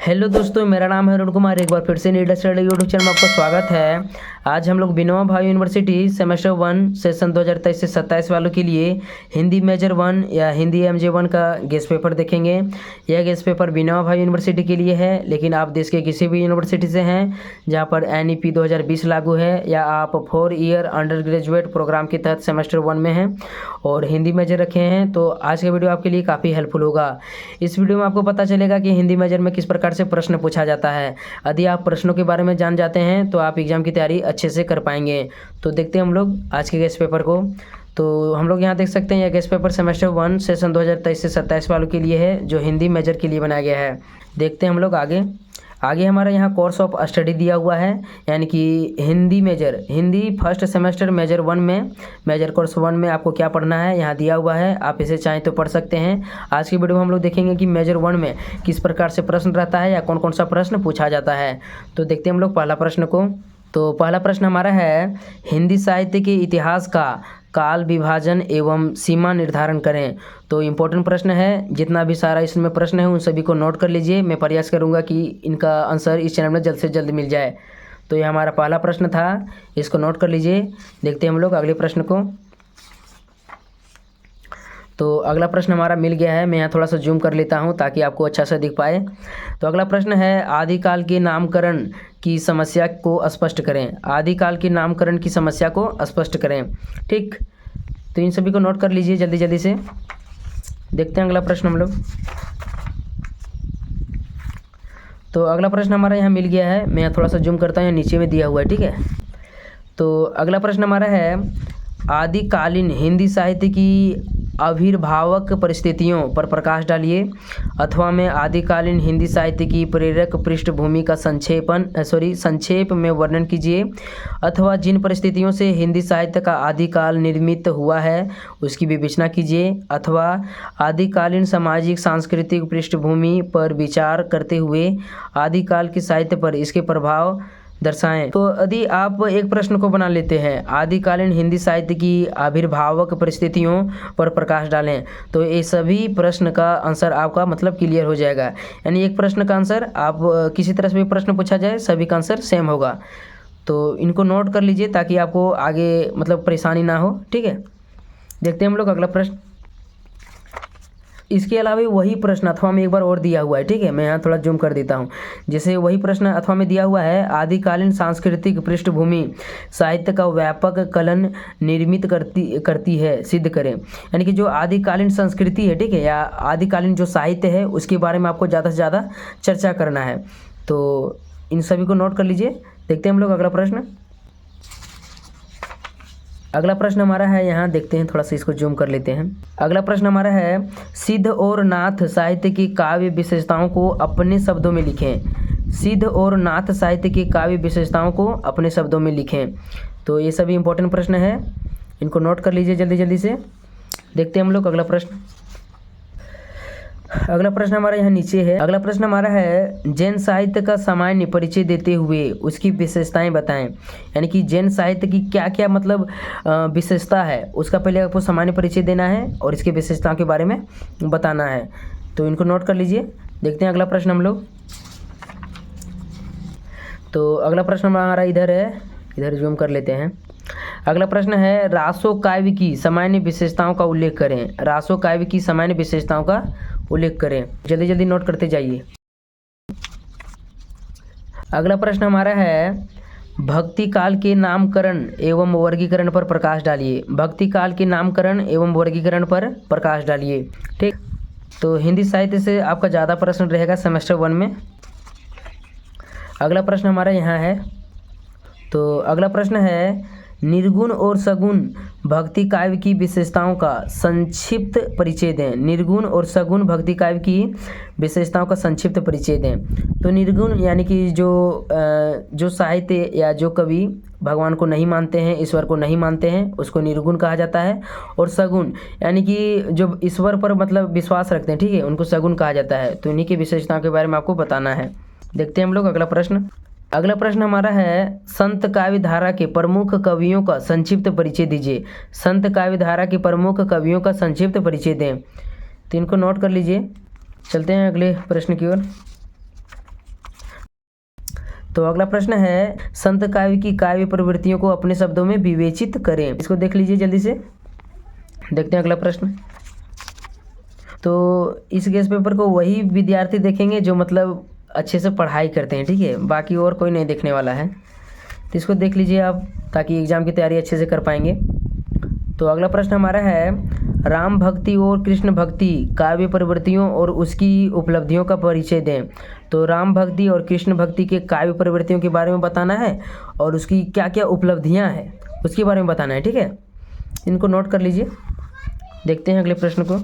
Hello दोस्तों, मेरा नाम है अरुण कुमार। एक बार फिर से नीडा स्टडी यूट्यूब चैनल में आपका स्वागत है। आज हम लोग Vinoba Bhave university semester 1 session 2023 से 27 वालों के लिए हिंदी मेजर 1 या हिंदी MJ1 का गेस्ट पेपर देखेंगे। यह guest paper Vinoba Bhave university के लिए है, लेकिन आप देश के किसी भी यूनिवर्सिटी से हैं जहाँ पर NEP 2020 लागू है, या आप 4 ईयर अंडर ग्रेजुएट प्रोग्राम के तहत सेमेस्टर 1 में हैं और हिंदी मेजर रखे हैं, तो आज का वीडियो आपके लिए काफ़ी हेल्पफुल होगा। इस वीडियो में आपको पता चलेगा कि हिंदी मेजर में किस प्रकार से प्रश्न पूछा जाता है। यदि आप प्रश्नों के बारे में जान जाते हैं तो आप एग्जाम की तैयारी अच्छे से कर पाएंगे। तो देखते हैं हम लोग आज के गेस्ट पेपर को। तो हम लोग यहाँ देख सकते हैं, यह गेस्ट पेपर सेमेस्टर 1 सेशन 2023 से 27 वालों के लिए है, जो हिंदी मेजर के लिए बनाया गया है। देखते हैं हम लोग आगे हमारा यहाँ कोर्स ऑफ स्टडी दिया हुआ है, यानी कि Hindi major, Hindi first semester major 1 में, मेजर कोर्स 1 में आपको क्या पढ़ना है यहाँ दिया हुआ है। आप इसे चाहें तो पढ़ सकते हैं। आज की वीडियो में हम लोग देखेंगे कि मेजर 1 में किस प्रकार से प्रश्न रहता है या कौन कौन सा प्रश्न पूछा जाता है। तो देखते हैं हम लोग पहला प्रश्न को। तो पहला प्रश्न हमारा है, हिंदी साहित्य के इतिहास का काल विभाजन एवं सीमा निर्धारण करें। तो इम्पोर्टेंट प्रश्न है, जितना भी सारा इसमें प्रश्न है उन सभी को नोट कर लीजिए। मैं प्रयास करूंगा कि इनका आंसर इस चैनल में जल्द से जल्द मिल जाए। तो ये हमारा पहला प्रश्न था, इसको नोट कर लीजिए। देखते हैं हम लोग अगले प्रश्न को। तो अगला प्रश्न हमारा मिल गया है। मैं यहाँ थोड़ा सा जूम कर लेता हूँ ताकि आपको अच्छा से दिख पाए। तो अगला प्रश्न है, आदिकाल के नामकरण की समस्या को स्पष्ट करें। आदिकाल के नामकरण की समस्या को स्पष्ट करें। ठीक, तो इन सभी को नोट कर लीजिए जल्दी जल्दी से। देखते हैं अगला प्रश्न हम लोग। तो अगला प्रश्न हमारा यहाँ मिल गया है। मैं यहाँ थोड़ा सा जूम करता हूँ, यहाँ नीचे में दिया हुआ है। ठीक है, तो अगला प्रश्न हमारा है, आदिकालीन हिंदी साहित्य की आविर्भावक परिस्थितियों पर प्रकाश डालिए, अथवा में आदिकालीन हिंदी साहित्य की प्रेरक पृष्ठभूमि का संक्षेप में वर्णन कीजिए, अथवा जिन परिस्थितियों से हिंदी साहित्य का आदिकाल निर्मित हुआ है उसकी विवेचना कीजिए, अथवा आदिकालीन सामाजिक सांस्कृतिक पृष्ठभूमि पर विचार करते हुए आदिकाल के साहित्य पर इसके प्रभाव दर्शाएं। तो यदि आप एक प्रश्न को बना लेते हैं, आदिकालीन हिंदी साहित्य की आविर्भावक परिस्थितियों पर प्रकाश डालें, तो ये सभी प्रश्न का आंसर आपका मतलब क्लियर हो जाएगा। यानी एक प्रश्न का आंसर, आप किसी तरह से भी प्रश्न पूछा जाए सभी का आंसर सेम होगा। तो इनको नोट कर लीजिए ताकि आपको आगे मतलब परेशानी ना हो। ठीक है, देखते हैं हम लोग अगला प्रश्न। इसके अलावा वही प्रश्न अथवा में एक बार और दिया हुआ है। ठीक है, मैं यहाँ थोड़ा जूम कर देता हूँ। जैसे वही प्रश्न अथवा में दिया हुआ है, आदिकालीन सांस्कृतिक पृष्ठभूमि साहित्य का व्यापक कलन निर्मित करती है, सिद्ध करें। यानी कि जो आदिकालीन संस्कृति है, ठीक है, या आदिकालीन जो साहित्य है उसके बारे में आपको ज़्यादा से ज़्यादा चर्चा करना है। तो इन सभी को नोट कर लीजिए। देखते हैं हम लोग अगला प्रश्न। अगला प्रश्न हमारा है, यहाँ देखते हैं, थोड़ा सा इसको जूम कर लेते हैं। अगला प्रश्न हमारा है, सिद्ध और नाथ साहित्य की काव्य विशेषताओं को अपने शब्दों में लिखें। सिद्ध और नाथ साहित्य की काव्य विशेषताओं को अपने शब्दों में लिखें। तो ये सभी इंपॉर्टेंट प्रश्न है, इनको नोट कर लीजिए जल्दी जल्दी से। देखते हैं हम लोग अगला प्रश्न। अगला प्रश्न हमारा यहाँ नीचे है। अगला प्रश्न हमारा है, जैन साहित्य का सामान्य परिचय देते हुए उसकी विशेषताएं बताएं। यानी कि जैन साहित्य की क्या क्या मतलब विशेषता है, उसका पहले आपको सामान्य परिचय देना है और इसकी विशेषताओं के बारे में बताना है। तो इनको नोट कर लीजिए। देखते हैं अगला प्रश्न हम लोग। तो अगला प्रश्न हमारा इधर है, इधर जूम कर लेते हैं। अगला प्रश्न है, रासो काव्य की सामान्य विशेषताओं का उल्लेख करें। रासो काव्य की सामान्य विशेषताओं का उल्लेख करें। जल्दी जल्दी नोट करते जाइए। अगला प्रश्न हमारा है, भक्ति काल के नामकरण एवं वर्गीकरण पर प्रकाश डालिए। भक्ति काल के नामकरण एवं वर्गीकरण पर प्रकाश डालिए। ठीक, तो हिंदी साहित्य से आपका ज़्यादा प्रश्न रहेगा सेमेस्टर 1 में। अगला प्रश्न हमारा यहाँ है। तो अगला प्रश्न है, निर्गुण और सगुण भक्ति काव्य की विशेषताओं का संक्षिप्त परिचय दें। निर्गुण और सगुण भक्ति काव्य की विशेषताओं का संक्षिप्त परिचय दें। तो निर्गुण यानी कि जो साहित्य या जो कवि भगवान को नहीं मानते हैं, ईश्वर को नहीं मानते हैं, उसको निर्गुण कहा जाता है। और सगुण यानी कि जो ईश्वर पर मतलब विश्वास रखते हैं, ठीक है, उनको सगुण कहा जाता है। तो इन्हीं की विशेषताओं के बारे में आपको बताना है। देखते हैं हम लोग अगला प्रश्न। अगला प्रश्न हमारा है, संत काव्य धारा के प्रमुख कवियों का संक्षिप्त परिचय दीजिए। संत काव्य धारा के प्रमुख कवियों का संक्षिप्त परिचय दें। तो इनको नोट कर लीजिए। चलते हैं अगले प्रश्न की ओर। तो अगला प्रश्न है, संत काव्य की काव्य प्रवृत्तियों को अपने शब्दों में विवेचित करें। इसको देख लीजिए जल्दी से। देखते हैं अगला प्रश्न। तो इस गेस पेपर को वही विद्यार्थी देखेंगे जो मतलब अच्छे से पढ़ाई करते हैं, ठीक है, बाकी और कोई नहीं देखने वाला है। तो इसको देख लीजिए आप, ताकि एग्ज़ाम की तैयारी अच्छे से कर पाएंगे। तो अगला प्रश्न हमारा है, राम भक्ति और कृष्ण भक्ति काव्य प्रवृत्तियों और उसकी उपलब्धियों का परिचय दें। तो राम भक्ति और कृष्ण भक्ति के काव्य प्रवृत्तियों के बारे में बताना है और उसकी क्या क्या उपलब्धियां हैं उसके बारे में बताना है, ठीक है। इनको नोट कर लीजिए। देखते हैं अगले प्रश्न को।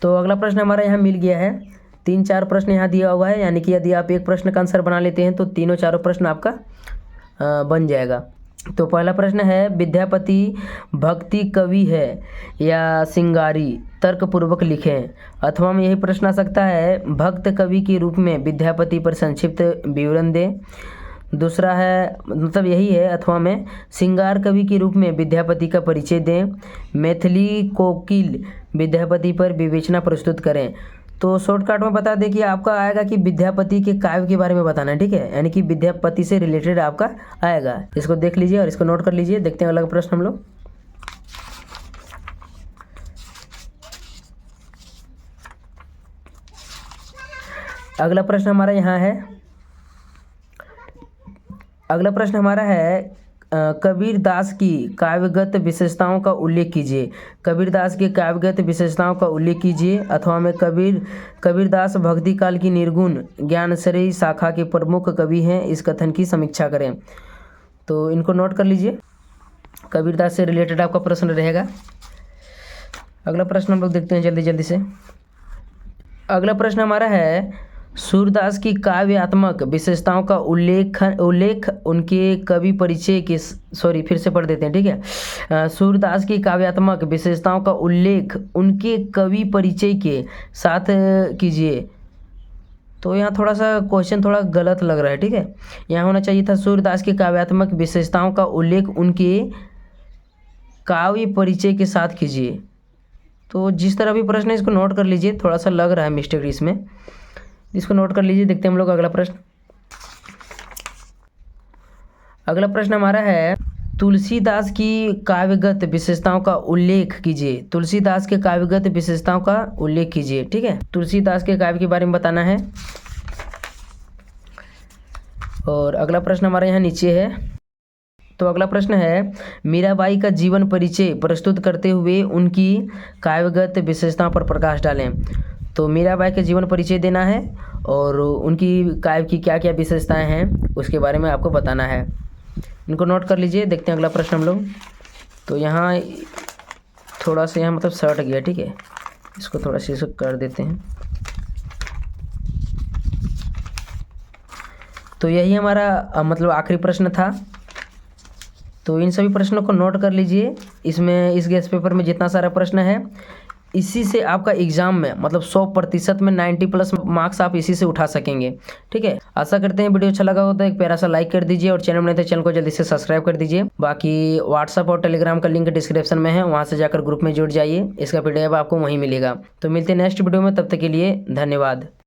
तो अगला प्रश्न हमारा यहाँ मिल गया है। 3-4 प्रश्न यहाँ दिया हुआ है, यानी कि यदि आप एक प्रश्न का आंसर बना लेते हैं तो तीनों चारों प्रश्न आपका बन जाएगा। तो पहला प्रश्न है, विद्यापति भक्ति कवि है या सिंगारी, तर्कपूर्वक लिखें। अथवा में यही प्रश्न आ सकता है, भक्त कवि के रूप में विद्यापति पर संक्षिप्त विवरण दें। दूसरा है, मतलब यही है, अथवा में सिंगार कवि के रूप में विद्यापति का परिचय दें। मैथिली कोकिल विद्यापति पर विवेचना प्रस्तुत करें। तो शॉर्टकट में बता दें कि आपका आएगा कि विद्यापति के काव्य के बारे में बताना है, ठीक है, यानी कि विद्यापति से रिलेटेड आपका आएगा। इसको देख लीजिए और इसको नोट कर लीजिए। देखते हैं अगला प्रश्न हम लोग। अगला प्रश्न हमारा यहाँ है। अगला प्रश्न हमारा है, कबीर दास की काव्यगत विशेषताओं का उल्लेख कीजिए। कबीर दास के काव्यगत विशेषताओं का उल्लेख कीजिए। अथवा में कबीरदास भक्ति काल की निर्गुण ज्ञानश्रेयी शाखा के प्रमुख कवि हैं, इस कथन की समीक्षा करें। तो इनको नोट कर लीजिए, कबीरदास से रिलेटेड आपका प्रश्न रहेगा। अगला प्रश्न हम लोग देखते हैं जल्दी जल्दी से। अगला प्रश्न हमारा है, सूरदास की काव्यात्मक विशेषताओं का उल्लेख उनके कवि परिचय के फिर से पढ़ देते हैं, ठीक है। सूरदास की काव्यात्मक विशेषताओं का उल्लेख उनके कवि परिचय के साथ कीजिए। तो यहाँ थोड़ा सा क्वेश्चन थोड़ा गलत लग रहा है, ठीक है। यहाँ होना चाहिए था, सूरदास की काव्यात्मक विशेषताओं का उल्लेख उनके काव्य परिचय के साथ कीजिए। तो जिस तरह भी प्रश्न है इसको नोट कर लीजिए, थोड़ा सा लग रहा है मिस्टेक इसमें, इसको नोट कर लीजिए। देखते हैं हम लोग अगला प्रश्न। अगला प्रश्न हमारा है, तुलसीदास की काव्यगत विशेषताओं का उल्लेख कीजिए। तुलसीदास के काव्यगत विशेषताओं का उल्लेख कीजिए, ठीक है। तुलसीदास के काव्य के बारे में बताना है। और अगला प्रश्न हमारे यहाँ नीचे है। तो अगला प्रश्न है, मीराबाई का जीवन परिचय प्रस्तुत करते हुए उनकी काव्यगत विशेषताओं पर प्रकाश डालें। तो मीराबाई का जीवन परिचय देना है और उनकी काव्य की क्या क्या विशेषताएं हैं उसके बारे में आपको बताना है। इनको नोट कर लीजिए। देखते हैं अगला प्रश्न हम लोग। तो यहाँ थोड़ा सा यहाँ मतलब सट गया, ठीक है, इसको थोड़ा सा इसको कर देते हैं। तो यही हमारा मतलब आखिरी प्रश्न था। तो इन सभी प्रश्नों को नोट कर लीजिए। इसमें इस गेस्ट पेपर में जितना सारा प्रश्न है, इसी से आपका एग्जाम में मतलब 100% में 90+ मार्क्स आप इसी से उठा सकेंगे, ठीक है। आशा करते हैं वीडियो अच्छा लगा हो तो एक प्यारा सा लाइक कर दीजिए और चैनल में नहीं तो चैनल को जल्दी से सब्सक्राइब कर दीजिए। बाकी व्हाट्सअप और टेलीग्राम का लिंक डिस्क्रिप्शन में है, वहाँ से जाकर ग्रुप में जुड़ जाइए। इसका PDF आपको वहीं मिलेगा। तो मिलते हैं नेक्स्ट वीडियो में, तब तक के लिए धन्यवाद।